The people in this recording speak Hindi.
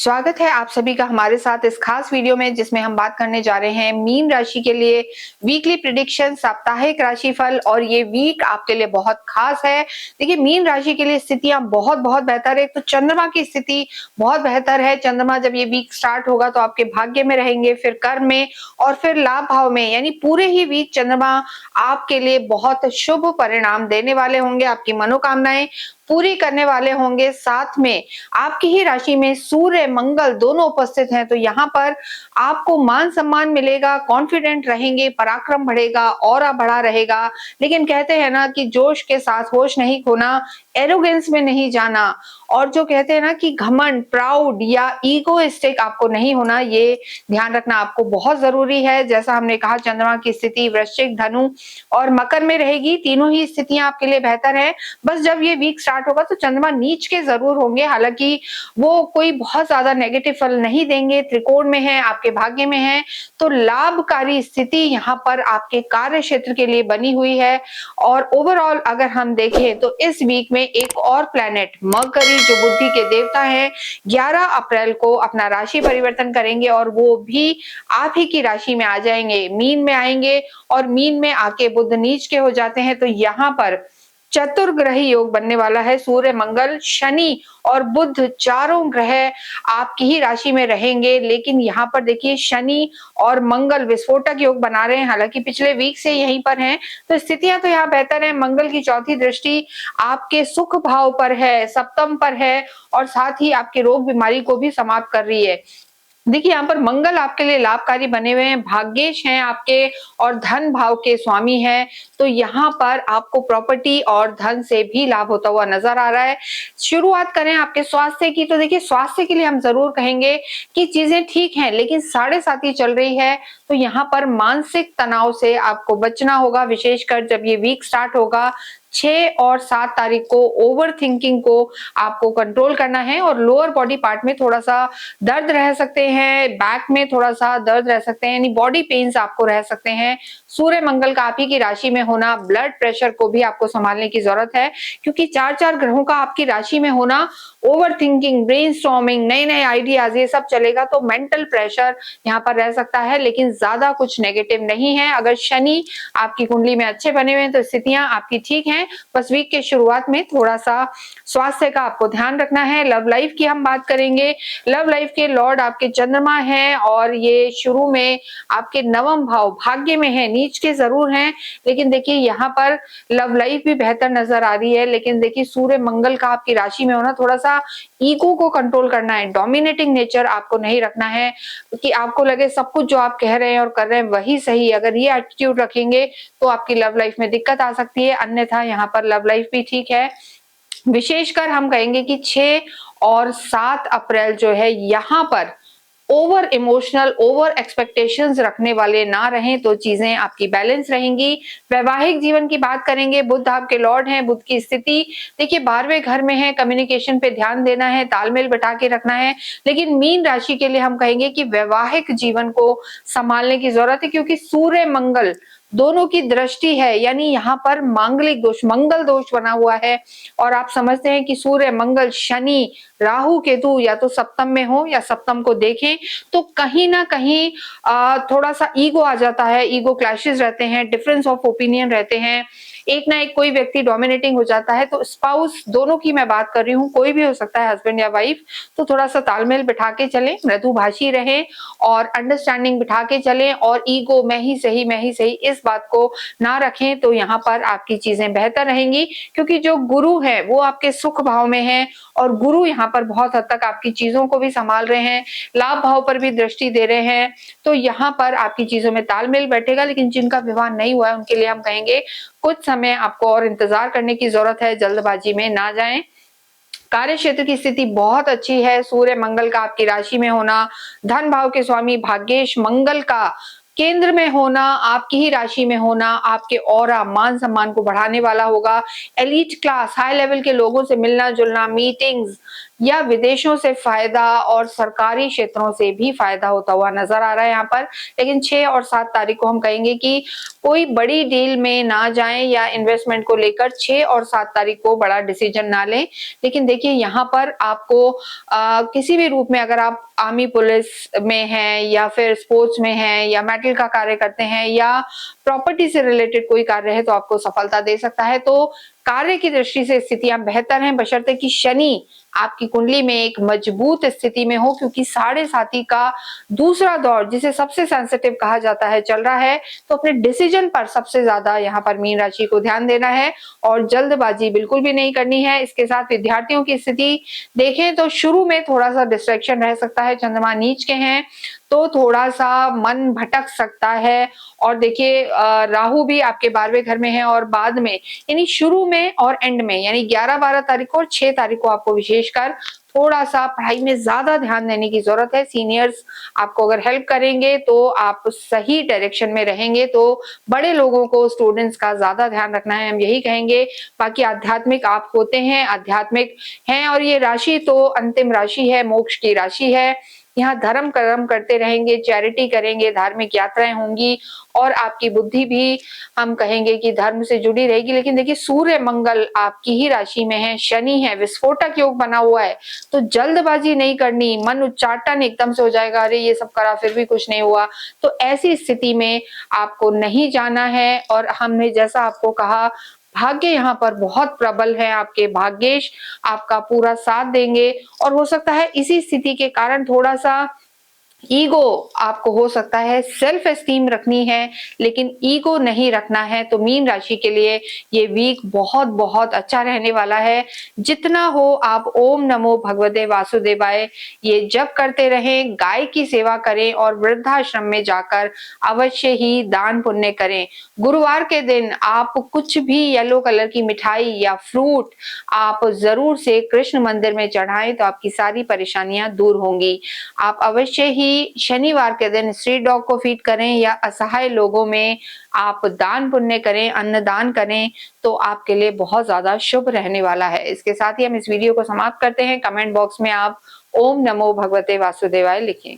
स्वागत है आप सभी का हमारे साथ इस खास वीडियो में, जिसमें हम बात करने जा रहे हैं मीन राशि के लिए वीकली प्रिडिक्शन, साप्ताहिक राशिफल। और ये वीक आपके लिए बहुत खास है। देखिए, मीन राशि के लिए स्थितियां बहुत बहुत बेहतर है। तो चंद्रमा की स्थिति बहुत बेहतर है। चंद्रमा जब ये वीक स्टार्ट होगा तो आपके भाग्य में रहेंगे, फिर कर्म में और फिर लाभ भाव में, यानी पूरे ही वीक चंद्रमा आपके लिए बहुत शुभ परिणाम देने वाले होंगे। आपकी मनोकामनाएं पूरी करने वाले होंगे। साथ में आपकी ही राशि में सूर्य मंगल दोनों उपस्थित हैं, तो यहाँ पर आपको मान सम्मान मिलेगा, कॉन्फिडेंट रहेंगे, पराक्रम बढ़ेगा, ऑरा बढ़ा रहेगा। लेकिन कहते हैं ना कि जोश के साथ होश नहीं खोना, एरोगेंस में नहीं जाना, और जो कहते हैं ना कि घमंड, प्राउड या ईगोइस्टिक आपको नहीं होना, ये ध्यान रखना आपको बहुत जरूरी है। जैसा हमने कहा, चंद्रमा की स्थिति वृश्चिक, धनु और मकर में रहेगी। तीनों ही स्थितियां आपके लिए बेहतर है। बस जब ये वीक स्टार्ट होगा तो चंद्रमा नीच के जरूर होंगे, हालांकि वो कोई बहुत ज्यादा नेगेटिव फल नहीं देंगे। त्रिकोण में है, आपके भाग्य में है, तो लाभकारी स्थिति यहाँ पर आपके कार्य क्षेत्र के लिए बनी हुई है। और ओवरऑल अगर हम देखें तो इस वीक में एक और प्लैनेट मरकरी, जो बुद्धि के देवता हैं, 11 अप्रैल को अपना राशि परिवर्तन करेंगे और वो भी आप ही की राशि में आ जाएंगे, मीन में आएंगे। और मीन में आके बुध नीच के हो जाते हैं, तो यहाँ पर चतुर्ग्रही योग बनने वाला है। सूर्य मंगल शनि और बुध चारों ग्रह आपकी ही राशि में रहेंगे। लेकिन यहाँ पर देखिए, शनि और मंगल विस्फोटक योग बना रहे हैं, हालांकि पिछले वीक से यहीं पर हैं, तो स्थितियां तो यहाँ बेहतर है। मंगल की चौथी दृष्टि आपके सुख भाव पर है, सप्तम पर है, और साथ ही आपके रोग बीमारी को भी समाप्त कर रही है। देखिए, यहाँ पर मंगल आपके लिए लाभकारी बने हुए हैं, भाग्येश हैं आपके और धन भाव के स्वामी हैं। तो यहाँ पर आपको प्रॉपर्टी और धन से भी लाभ होता हुआ नजर आ रहा है। शुरुआत करें आपके स्वास्थ्य की, तो देखिए स्वास्थ्य के लिए हम जरूर कहेंगे कि चीजें ठीक हैं, लेकिन 7.5 चल रही है, तो यहाँ पर मानसिक तनाव से आपको बचना होगा, विशेषकर जब ये वीक स्टार्ट होगा। 6 और 7 तारीख को ओवर थिंकिंग को आपको कंट्रोल करना है, और लोअर बॉडी पार्ट में थोड़ा सा दर्द रह सकते हैं, बैक में थोड़ा सा दर्द रह सकते हैं, यानी बॉडी पेन्स आपको रह सकते हैं। सूर्य मंगल का आप ही की राशि में होना, ब्लड प्रेशर को भी आपको संभालने की जरूरत है, क्योंकि 4 ग्रहों का आपकी राशि में होना, ओवर थिंकिंग, ब्रेनस्टॉर्मिंग, नए नए आइडियाज, ये सब चलेगा, तो मेंटल प्रेशर यहाँ पर रह सकता है। लेकिन ज्यादा कुछ नेगेटिव नहीं है। अगर शनि आपकी कुंडली में अच्छे बने हुए हैं तो स्थितियां आपकी ठीक हैं। बस वीक के शुरुआत में थोड़ा सा स्वास्थ्य का आपको ध्यान रखना है। लव लाइफ की हम बात करेंगे। लव लाइफ के लॉर्ड आपके चंद्रमा है, और ये शुरू में आपके नवम भाव भाग्य में है, नीच के जरूर हैं, लेकिन देखिए यहाँ पर लव लाइफ भी बेहतर नजर आ रही है। लेकिन देखिए, सूर्य मंगल का आपकी राशि में होना, थोड़ा सा ईगो को कंट्रोल करना है, डोमिनेटिंग नेचर आपको नहीं रखना है, कि आपको लगे सब कुछ जो आप कह रहे हैं और कर रहे हैं वही सही। अगर ये एटीट्यूड रखेंगे तो आपकी लव लाइफ में दिक्कत आ सकती है, अन्यथा यहाँ पर लव लाइफ भी ठीक है। विशेषकर हम कहेंगे कि 6 और 7 अप्रैल जो है, यहाँ पर ओवर इमोशनल, ओवर एक्सपेक्टेशंस रखने वाले ना रहें, तो चीजें आपकी बैलेंस रहेंगी। वैवाहिक जीवन की बात करेंगे। बुध आपके लॉर्ड हैं, बुध की स्थिति देखिए 12वें घर में है, कम्युनिकेशन पे ध्यान देना है, तालमेल बैठा के रखना है। लेकिन मीन राशि के लिए हम कहेंगे कि वैवाहिक जीवन को संभालने की जरूरत है, क्योंकि सूर्य मंगल दोनों की दृष्टि है, यानी यहाँ पर मांगलिक दोष, मंगल दोष बना हुआ है। और आप समझते हैं कि सूर्य मंगल शनि राहु केतु या तो सप्तम में हो या सप्तम को देखें, तो कहीं ना कहीं थोड़ा सा ईगो आ जाता है, ईगो क्लैशेस रहते हैं, डिफरेंस ऑफ ओपिनियन रहते हैं, एक ना एक कोई व्यक्ति डोमिनेटिंग हो जाता है। तो स्पाउस दोनों की मैं बात कर रही हूँ, कोई भी हो सकता है, हस्बैंड या वाइफ, तो थोड़ा सा तालमेल बिठा के चले, मृदुभाषी रहे और अंडरस्टैंडिंग बिठा के चले, और ईगो मैं ही सही, मैं ही सही, इस बात को ना रखें, तो यहाँ पर आपकी चीजें बेहतर रहेंगी। क्योंकि जो गुरु है वो आपके सुख भाव में है, और गुरु यहाँ पर बहुत हद तक आपकी चीजों को भी संभाल रहे हैं, लाभ भाव पर भी दृष्टि दे रहे हैं, तो यहाँ पर आपकी चीजों में तालमेल बैठेगा। लेकिन जिनका विवाह नहीं हुआ है उनके लिए हम कहेंगे कुछ समय आपको और इंतजार करने की जरूरत है, जल्दबाजी में ना जाएं। कार्य क्षेत्र की स्थिति बहुत अच्छी है। सूर्य मंगल का आपकी राशि में होना, धन भाव के स्वामी भाग्येश मंगल का केंद्र में होना, आपकी ही राशि में होना, आपके ऑरा मान सम्मान को बढ़ाने वाला होगा। एलीट क्लास, हाई लेवल के लोगों से मिलना जुलना, मीटिंग्स, या विदेशों से फायदा और सरकारी क्षेत्रों से भी फायदा होता हुआ नजर आ रहा है यहाँ पर। लेकिन 6 और 7 तारीख को हम कहेंगे कि कोई बड़ी डील में ना जाएं या इन्वेस्टमेंट को लेकर 6 और 7 तारीख को बड़ा डिसीजन ना लें। लेकिन देखिए यहाँ पर आपको किसी भी रूप में, अगर आप आर्मी पुलिस में हैं या फिर स्पोर्ट्स में हैं या मेटल का कार्य करते हैं या प्रॉपर्टी से रिलेटेड कोई कार्य है, तो आपको सफलता दे सकता है। तो कार्य की दृष्टि से स्थितियां बेहतर हैं, बशर्ते कि शनि आपकी कुंडली में एक मजबूत स्थिति में हो, क्योंकि साढ़े साथी का दूसरा दौर, जिसे सबसे सेंसिटिव कहा जाता है, चल रहा है। तो अपने डिसीजन पर सबसे ज्यादा यहाँ पर मीन राशि को ध्यान देना है और जल्दबाजी बिल्कुल भी नहीं करनी है। इसके साथ विद्यार्थियों की स्थिति देखें तो शुरू में थोड़ा सा डिस्ट्रैक्शन रह सकता है, चंद्रमा नीच के हैं तो थोड़ा सा मन भटक सकता है। और देखिए राहु भी आपके 12वें घर में है और बाद में यानी शुरू में और एंड में यानी 11-12 तारीख को और 6 तारीख को आपको विशेषकर थोड़ा सा पढ़ाई में ज्यादा ध्यान देने की जरूरत है। सीनियर्स आपको अगर हेल्प करेंगे तो आप सही डायरेक्शन में रहेंगे। तो बड़े लोगों को, स्टूडेंट्स का ज्यादा ध्यान रखना है, हम यही कहेंगे। बाकी आध्यात्मिक आप होते हैं, आध्यात्मिक हैं और ये राशि तो अंतिम राशि है, मोक्ष की राशि है। यहाँ धर्म कर्म करते रहेंगे, चैरिटी करेंगे, धार्मिक यात्राएं होंगी और आपकी बुद्धि भी हम कहेंगे कि धर्म से जुड़ी रहेगी। लेकिन देखिए सूर्य मंगल आपकी ही राशि में है, शनि है, विस्फोटक योग बना हुआ है, तो जल्दबाजी नहीं करनी। मन उच्चाटन एकदम से हो जाएगा, अरे ये सब करा फिर भी कुछ नहीं हुआ, तो ऐसी स्थिति में आपको नहीं जाना है। और हमने जैसा आपको कहा, भाग्य यहाँ पर बहुत प्रबल है, आपके भाग्येश आपका पूरा साथ देंगे। और हो सकता है इसी स्थिति के कारण थोड़ा सा ईगो आपको हो सकता है, सेल्फ एस्टीम रखनी है लेकिन ईगो नहीं रखना है। तो मीन राशि के लिए ये वीक बहुत बहुत अच्छा रहने वाला है। जितना हो आप ओम नमो भगवते वासुदेवाय ये जप करते रहें, गाय की सेवा करें और वृद्धाश्रम में जाकर अवश्य ही दान पुण्य करें। गुरुवार के दिन आप कुछ भी येलो कलर की मिठाई या फ्रूट आप जरूर से कृष्ण मंदिर में चढ़ाएं, तो आपकी सारी परेशानियां दूर होंगी। आप अवश्य ही शनिवार के दिन स्ट्रीट डॉग को फीड करें या असहाय लोगों में आप दान पुण्य करें, अन्नदान करें, तो आपके लिए बहुत ज्यादा शुभ रहने वाला है। इसके साथ ही हम इस वीडियो को समाप्त करते हैं। कमेंट बॉक्स में आप ओम नमो भगवते वासुदेवाय लिखें।